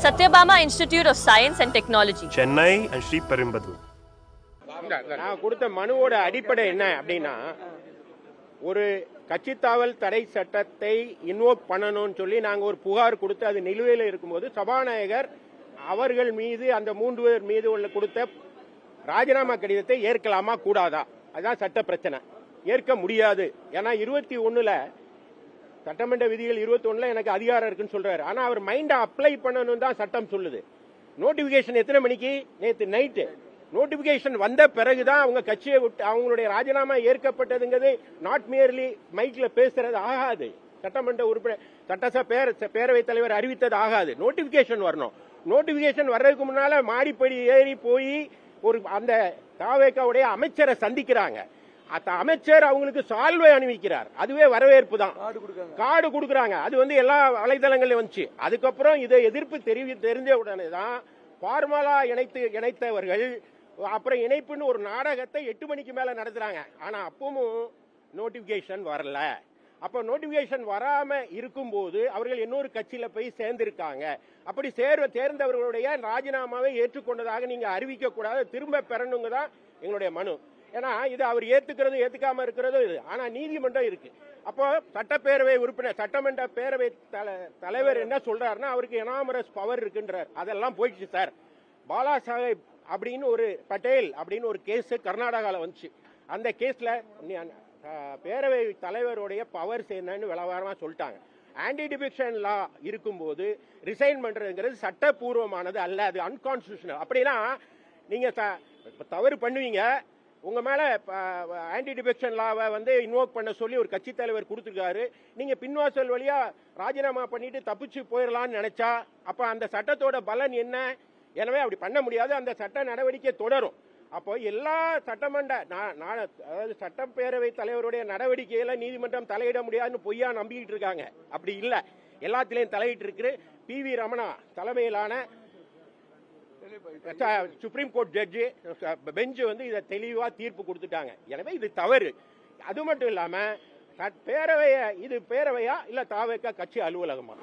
Satyabama Institute of Science and Technology, Chennai and Sri Perumbadur. நான் கொடுத்த மனுவோட அடிப்படை என்ன அப்படின்னா, ஒரு கட்சித்தாவல் தடை சட்டத்தை இன்வோக் பண்ணணும்னு சொல்லி நாங்கள் ஒரு புகார் கொடுத்து அது நிலுவையில் இருக்கும்போது சபாநாயகர் அவர்கள் மீது அந்த 3 பேர் மீது உள்ள கொடுத்த ராஜினாமா கடிதத்தை ஏற்கலாமா கூடாதா, அதுதான் சட்ட பிரச்சனை. ஏற்க முடியாது. ஏன்னா 21 சட்டமன்ற விதிகள் 21 எனக்கு அதிகாரம் இருக்குன்னு சொல்றாரு. ஆனா அவர் மைண்ட அப்ளை பண்ணணும் தான் சட்டம் சொல்லுது. நோட்டிபிகேஷன் எத்தனை மணிக்கு? நேற்று நைட்டு நோட்டிபிகேஷன் வந்த பிறகுதான் அவங்க கட்சியை விட்டு அவங்களுடைய ராஜினாமா ஏற்கப்பட்டதுங்கிறது நாட் மியர்லி மைக்ல பேசுறது ஆகாது. சட்டமன்ற உறுப்பினர் சட்டசபை பேரவைத் தலைவர் அறிவித்தது ஆகாது. நோட்டிபிகேஷன் வரணும். நோட்டிபிகேஷன் வர்றதுக்கு முன்னால மாடிப்படி ஏறி போய் ஒரு அந்த தாவேக்காவுடைய அமைச்சரை சந்திக்கிறாங்க. அந்த அமைச்சர் அவங்களுக்கு சால்வை அணிவிக்கிறார். அதுவே வரவேற்பு தான். கார்டு கொடுக்கறாங்க. அது எல்லா வலைதளங்களையும் வந்துச்சு. அதுக்கப்புறம் இதை எதிர்ப்பு தெரிஞ்ச உடனே தான் ஃபார்மலா இணைத்தவர்கள் அப்புறம் இணைப்புன்னு ஒரு நாடகத்தை 8 மணிக்கு மேல நடத்துறாங்க. ஆனா அப்பவும் நோட்டிபிகேஷன் வரல. அப்ப நோட்டிபிகேஷன் வராம இருக்கும்போது அவர்கள் இன்னொரு கட்சியில போய் சேர்ந்திருக்காங்க. அப்படி சேர்ந்தவர்களுடைய ராஜினாமாவை ஏற்றுக்கொண்டதாக நீங்க அறிவிக்க கூடாது, திரும்ப பெறணுங்க தான் எங்களுடைய மனு. ஏன்னா இது அவர் ஏத்துக்கிறது ஏத்துக்காம இருக்கிறது. ஆனா நீதிமன்றம் இருக்கு. அப்போ சட்டப்பேரவை உறுப்பினர் சட்டமன்ற பேரவை தலைவர் என்ன சொல்றாருன்னா, அவருக்கு எனாமரஸ் பவர் இருக்குன்றார். அதெல்லாம் போயிடுச்சு சார். பாலா சாஹேப் அப்படின்னு ஒரு பட்டேல் அப்படின்னு ஒரு கேஸ் கர்நாடகாவில் வந்துச்சு. அந்த கேஸ்ல பேரவை தலைவருடைய பவர்ஸ் என்னன்னு விளவாரமா சொல்லிட்டாங்க. ஆன்டி டிஃபெக்ஷன் லா இருக்கும்போது ரிசைன் பண்றதுங்கிறது சட்டப்பூர்வமானது அல்ல, அது அன்கான்ஸ்டிடியூஷனல். அப்படின்னா நீங்க தவறு பண்ணுவீங்க, உங்க மேல ஆன்டி டிஃபெக்ஷன் லாவை இன்வோக் பண்ண சொல்லி ஒரு கட்சி தலைவர் கொடுத்திருக்காரு. நீங்க பின்வாசல் வழியா ராஜினாமா பண்ணிட்டு தப்பிச்சு போயிடலாம்னு நினைச்சா அப்ப அந்த சட்டத்தோட பலன் என்ன? எனவே அப்படி பண்ண முடியாது. அந்த சட்ட நடவடிக்கை தொடரும். அப்போ எல்லா சட்டமன்ற அதாவது சட்டப்பேரவை தலைவருடைய நடவடிக்கையில நீதிமன்றம் தலையிட முடியாதுன்னு பொய்யா நம்பிக்கிட்டு இருக்காங்க. அப்படி இல்ல, எல்லாத்திலையும் தலையிட்டு இருக்கு. PV ரமணா தலைமையிலான சுப்ரீம் கோர்ட் ஜட்ஜி பெஞ்ச் இதை தெளிவா தீர்ப்பு கொடுத்துட்டாங்க. எனவே இது தவறு. அது மட்டும் இல்லாம இது பேரவையா இல்ல தாவேக்கா கட்சி அலுவலகமா?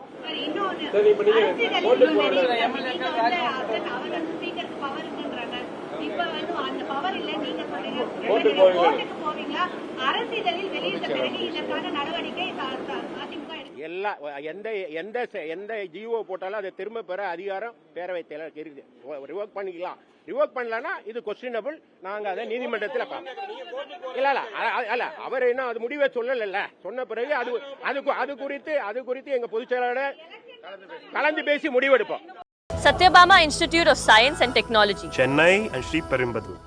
எந்த ஜிஓ போட்டாலும் அதை திரும்ப பெற அதிகாரம் பேரவை தலைவருக்கு இருக்கு. ரிவோக் பண்ணிக்கலாம். ரிவோக் பண்ணலன்னா இது கொஸ்டினபிள். நாங்க அதை நீதிமன்றத்தில் இல்ல அவர் என்ன அது முடிவை சொல்லல. சொன்ன பிறகு அது குறித்து எங்க பொதுச் செயலாளர் கலந்து பேசி முடிவெடுப்போம். Satyabama Institute of Science and Technology, Chennai and Sri Perumbadur.